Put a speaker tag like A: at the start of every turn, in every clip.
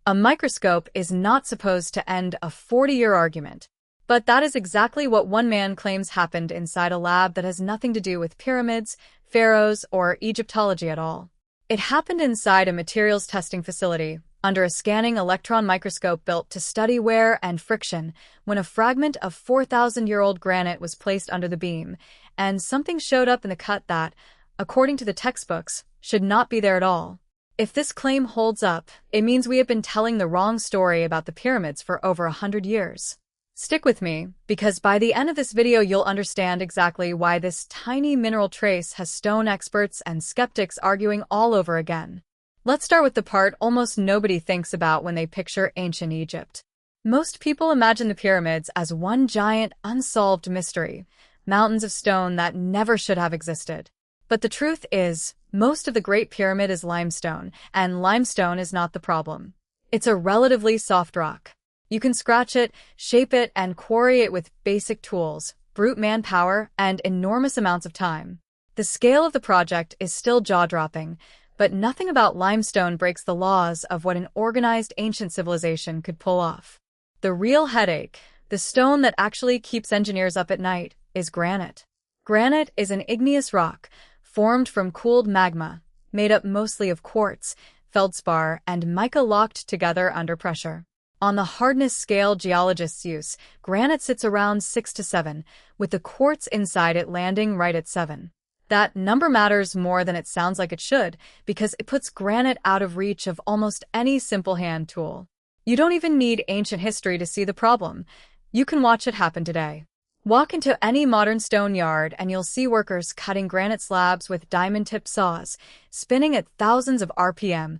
A: A microscope is not supposed to end a 40-year argument. But that is exactly what one man claims happened inside a lab that has nothing to do with pyramids, pharaohs, or Egyptology at all. It happened inside a materials testing facility, under a scanning electron microscope built to study wear and friction, when a fragment of 4,000-year-old granite was placed under the beam, and something showed up in the cut that, according to the textbooks, should not be there at all. If this claim holds up, it means we have been telling the wrong story about the pyramids for over 100 years. Stick with me, because by the end of this video you'll understand exactly why this tiny mineral trace has stone experts and skeptics arguing all over again. Let's start with the part almost nobody thinks about when they picture ancient Egypt. Most people imagine the pyramids as one giant, unsolved mystery, mountains of stone that never should have existed. But the truth is, most of the Great Pyramid is limestone, and limestone is not the problem. It's a relatively soft rock. You can scratch it, shape it, and quarry it with basic tools, brute manpower, and enormous amounts of time. The scale of the project is still jaw-dropping, but nothing about limestone breaks the laws of what an organized ancient civilization could pull off. The real headache, the stone that actually keeps engineers up at night, is granite. Granite is an igneous rock, formed from cooled magma, made up mostly of quartz, feldspar, and mica locked together under pressure. On the hardness scale geologists use, granite sits around 6 to 7, with the quartz inside it landing right at 7. That number matters more than it sounds like it should, because it puts granite out of reach of almost any simple hand tool. You don't even need ancient history to see the problem. You can watch it happen today. Walk into any modern stone yard and you'll see workers cutting granite slabs with diamond-tipped saws, spinning at thousands of RPM,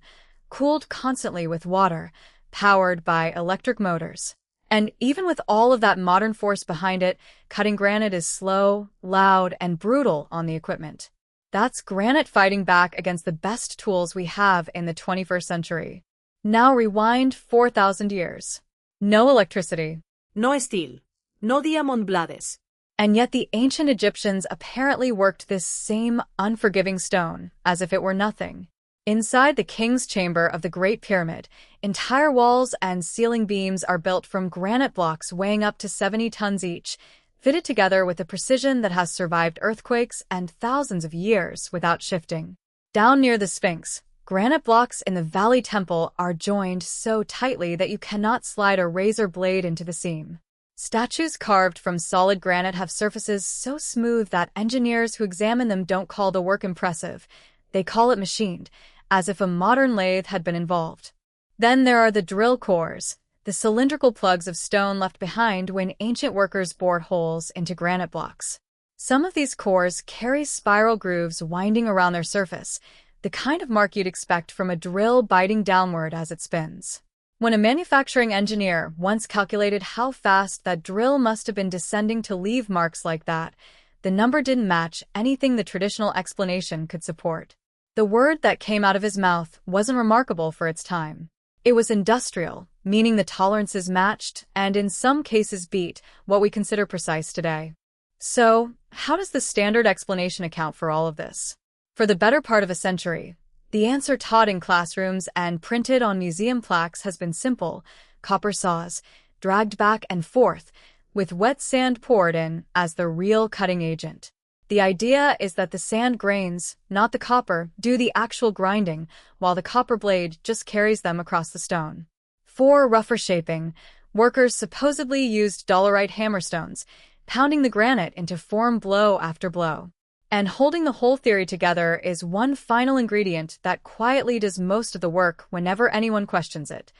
A: cooled constantly with water, powered by electric motors. And even with all of that modern force behind it, cutting granite is slow, loud, and brutal on the equipment. That's granite fighting back against the best tools we have in the 21st century. Now rewind 4,000 years. No electricity.
B: No steel. No diamond blades.
A: And yet the ancient Egyptians apparently worked this same unforgiving stone as if it were nothing. Inside the king's chamber of the Great Pyramid, entire walls and ceiling beams are built from granite blocks weighing up to 70 tons each, fitted together with a precision that has survived earthquakes and thousands of years without shifting. Down near the Sphinx, granite blocks in the Valley Temple are joined so tightly that you cannot slide a razor blade into the seam. Statues carved from solid granite have surfaces so smooth that engineers who examine them don't call the work impressive. They call it machined, as if a modern lathe had been involved. Then there are the drill cores, the cylindrical plugs of stone left behind when ancient workers bored holes into granite blocks. Some of these cores carry spiral grooves winding around their surface, the kind of mark you'd expect from a drill biting downward as it spins. When a manufacturing engineer once calculated how fast that drill must have been descending to leave marks like that, the number didn't match anything the traditional explanation could support. The word that came out of his mouth wasn't remarkable for its time. It was industrial, meaning the tolerances matched, and in some cases beat, what we consider precise today. So, how does the standard explanation account for all of this? For the better part of a century, the answer taught in classrooms and printed on museum plaques has been simple: copper saws, dragged back and forth, with wet sand poured in as the real cutting agent. The idea is that the sand grains, not the copper, do the actual grinding, while the copper blade just carries them across the stone. For rougher shaping, workers supposedly used dolerite hammerstones, pounding the granite into form blow after blow. And holding the whole theory together is one final ingredient that quietly does most of the work whenever anyone questions it: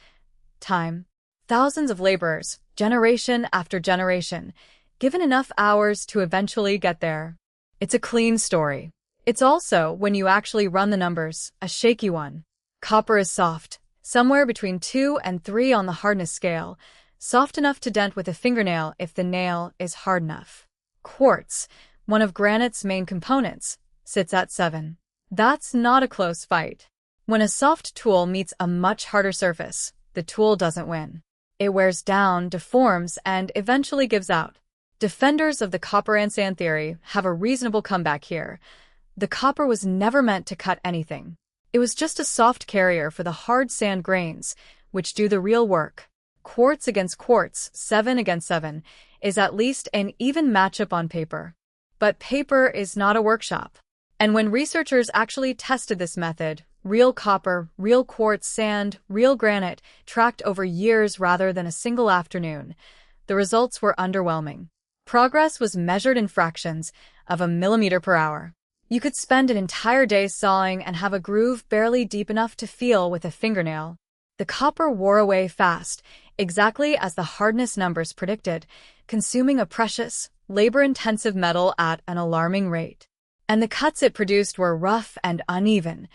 A: time. Thousands of laborers, generation after generation, given enough hours to eventually get there. It's a clean story. It's also, when you actually run the numbers, a shaky one. Copper is soft, somewhere between 2 and 3 on the hardness scale, soft enough to dent with a fingernail if the nail is hard enough. Quartz, one of granite's main components, sits at 7. That's not a close fight. When a soft tool meets a much harder surface, the tool doesn't win. It wears down, deforms, and eventually gives out. Defenders of the copper and sand theory have a reasonable comeback here. The copper was never meant to cut anything. It was just a soft carrier for the hard sand grains, which do the real work. Quartz against quartz, 7 against 7, is at least an even matchup on paper. But paper is not a workshop. And when researchers actually tested this method, real copper, real quartz sand, real granite, tracked over years rather than a single afternoon, the results were underwhelming. Progress was measured in fractions of a millimeter per hour. You could spend an entire day sawing and have a groove barely deep enough to feel with a fingernail. The copper wore away fast, exactly as the hardness numbers predicted, consuming a precious, labor-intensive metal at an alarming rate. And the cuts it produced were rough and uneven,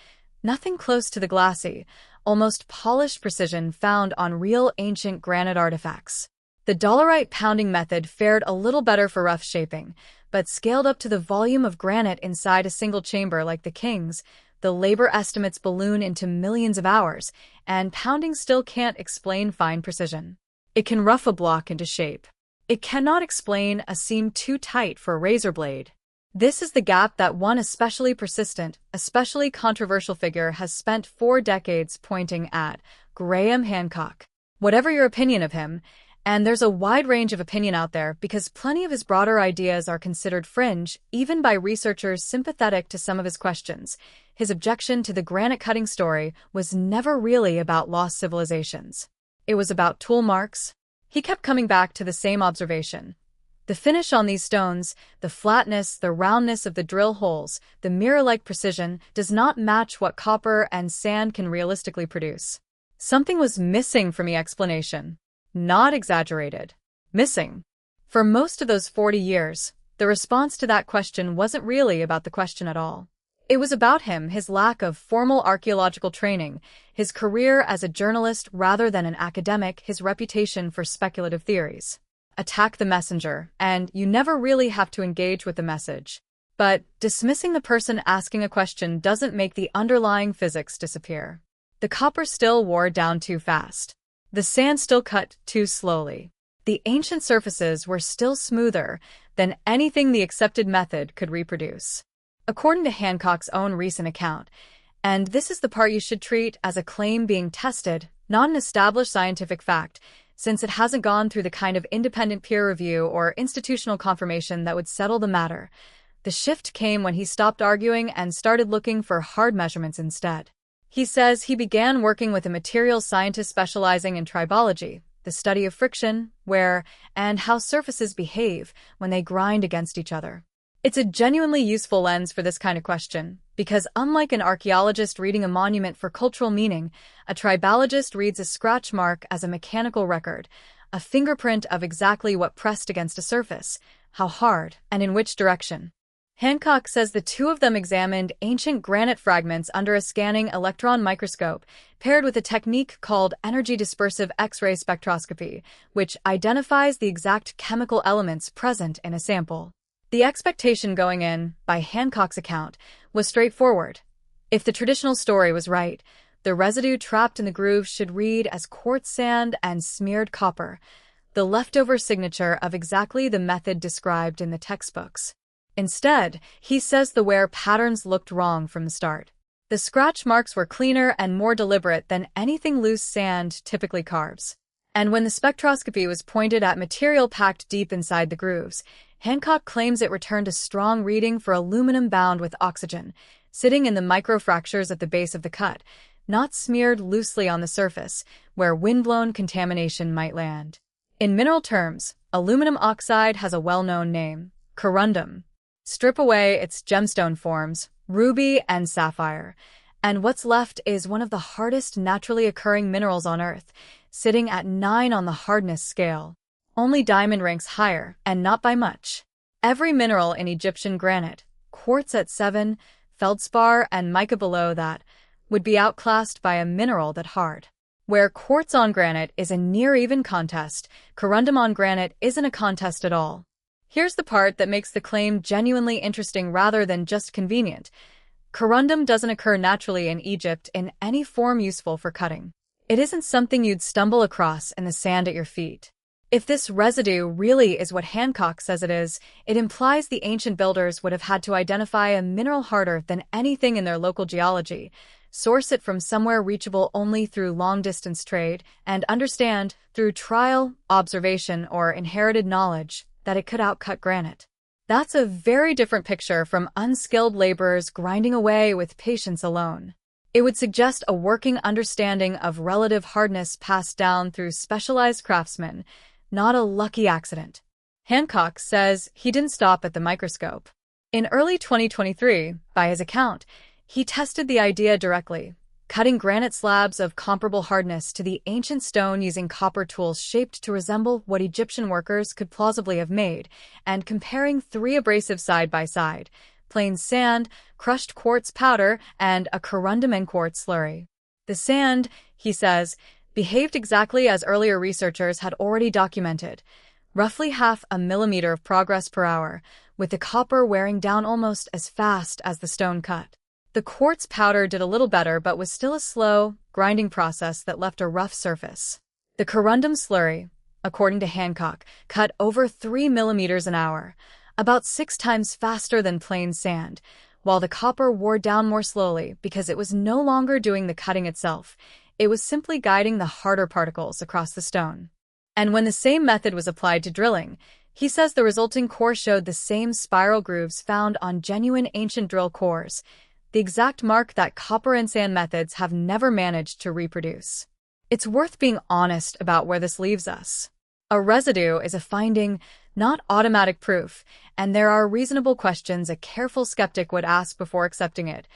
A: nothing close to the glassy, almost polished precision found on real ancient granite artifacts. The dolerite pounding method fared a little better for rough shaping, but scaled up to the volume of granite inside a single chamber like the King's, the labor estimates balloon into millions of hours, and pounding still can't explain fine precision. It can rough a block into shape. It cannot explain a seam too tight for a razor blade. This is the gap that one especially persistent, especially controversial figure has spent 4 decades pointing at: Graham Hancock. Whatever your opinion of him, and there's a wide range of opinion out there because plenty of his broader ideas are considered fringe, even by researchers sympathetic to some of his questions. His objection to the granite cutting story was never really about lost civilizations. It was about tool marks. He kept coming back to the same observation. The finish on these stones, the flatness, the roundness of the drill holes, the mirror-like precision, does not match what copper and sand can realistically produce. Something was missing from the explanation. Not exaggerated. Missing. For most of those 40 years, the response to that question wasn't really about the question at all. It was about him, his lack of formal archaeological training, his career as a journalist rather than an academic, his reputation for speculative theories. Attack the messenger, and you never really have to engage with the message. But dismissing the person asking a question doesn't make the underlying physics disappear. The copper still wore down too fast. The sand still cut too slowly. The ancient surfaces were still smoother than anything the accepted method could reproduce. According to Hancock's own recent account, and this is the part you should treat as a claim being tested, not an established scientific fact, since it hasn't gone through the kind of independent peer review or institutional confirmation that would settle the matter. The shift came when he stopped arguing and started looking for hard measurements instead. He says he began working with a materials scientist specializing in tribology, the study of friction, wear, and how surfaces behave when they grind against each other. It's a genuinely useful lens for this kind of question, because unlike an archaeologist reading a monument for cultural meaning, a tribologist reads a scratch mark as a mechanical record, a fingerprint of exactly what pressed against a surface, how hard, and in which direction. Hancock says the two of them examined ancient granite fragments under a scanning electron microscope, paired with a technique called energy-dispersive X-ray spectroscopy, which identifies the exact chemical elements present in a sample. The expectation going in, by Hancock's account, was straightforward. If the traditional story was right, the residue trapped in the grooves should read as quartz sand and smeared copper, the leftover signature of exactly the method described in the textbooks. Instead, he says the wear patterns looked wrong from the start. The scratch marks were cleaner and more deliberate than anything loose sand typically carves. And when the spectroscopy was pointed at material packed deep inside the grooves, Hancock claims it returned a strong reading for aluminum bound with oxygen, sitting in the microfractures at the base of the cut, not smeared loosely on the surface, where windblown contamination might land. In mineral terms, aluminum oxide has a well-known name: corundum. Strip away its gemstone forms, ruby and sapphire, and what's left is one of the hardest naturally occurring minerals on Earth, sitting at 9 on the hardness scale. Only diamond ranks higher, and not by much. Every mineral in Egyptian granite, quartz at 7, feldspar and mica below that, would be outclassed by a mineral that hard. Where quartz on granite is a near-even contest, corundum on granite isn't a contest at all. Here's the part that makes the claim genuinely interesting rather than just convenient. Corundum doesn't occur naturally in Egypt in any form useful for cutting. It isn't something you'd stumble across in the sand at your feet. If this residue really is what Hancock says it is, it implies the ancient builders would have had to identify a mineral harder than anything in their local geology, source it from somewhere reachable only through long-distance trade, and understand, through trial, observation, or inherited knowledge, that it could outcut granite. That's a very different picture from unskilled laborers grinding away with patience alone. It would suggest a working understanding of relative hardness passed down through specialized craftsmen, not a lucky accident. Hancock says he didn't stop at the microscope. In early 2023, by his account, he tested the idea directly, cutting granite slabs of comparable hardness to the ancient stone using copper tools shaped to resemble what Egyptian workers could plausibly have made, and comparing 3 abrasives side by side: plain sand, crushed quartz powder, and a corundum and quartz slurry. The sand, he says, behaved exactly as earlier researchers had already documented, roughly half a millimeter of progress per hour, with the copper wearing down almost as fast as the stone cut. The quartz powder did a little better but was still a slow, grinding process that left a rough surface. The corundum slurry, according to Hancock, cut over 3 millimeters an hour, about 6 times faster than plain sand, while the copper wore down more slowly because it was no longer doing the cutting itself. It was simply guiding the harder particles across the stone. And when the same method was applied to drilling, he says the resulting core showed the same spiral grooves found on genuine ancient drill cores, the exact mark that copper and sand methods have never managed to reproduce. It's worth being honest about where this leaves us. A residue is a finding, not automatic proof, and there are reasonable questions a careful skeptic would ask before accepting it.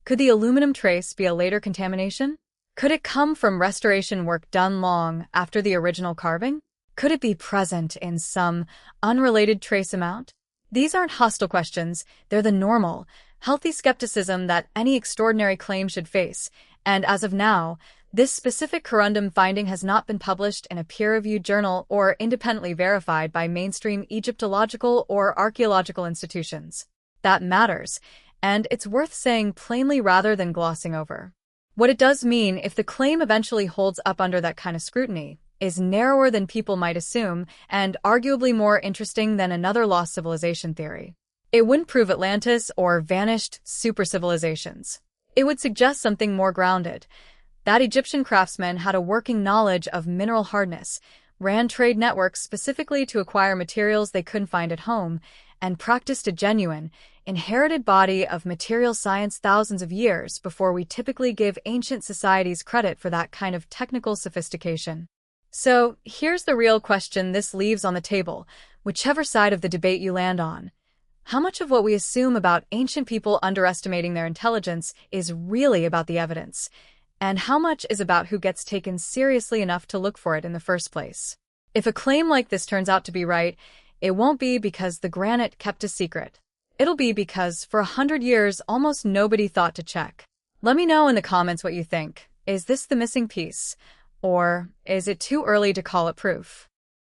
A: Could the aluminum trace be a later contamination? Could it come from restoration work done long after the original carving? Could it be present in some unrelated trace amount? These aren't hostile questions, they're the normal, healthy skepticism that any extraordinary claim should face, and as of now, this specific corundum finding has not been published in a peer-reviewed journal or independently verified by mainstream Egyptological or archaeological institutions. That matters, and it's worth saying plainly rather than glossing over. What it does mean, if the claim eventually holds up under that kind of scrutiny, is narrower than people might assume and arguably more interesting than another lost civilization theory. It wouldn't prove Atlantis or vanished super-civilizations. It would suggest something more grounded, that Egyptian craftsmen had a working knowledge of mineral hardness, ran trade networks specifically to acquire materials they couldn't find at home, and practiced a genuine, inherited body of material science thousands of years before we typically give ancient societies credit for that kind of technical sophistication. So, here's the real question this leaves on the table, whichever side of the debate you land on. How much of what we assume about ancient people underestimating their intelligence is really about the evidence? And how much is about who gets taken seriously enough to look for it in the first place? If a claim like this turns out to be right, it won't be because the granite kept a secret. It'll be because, for 100 years, almost nobody thought to check. Let me know in the comments what you think. Is this the missing piece? Or is it too early to call it proof?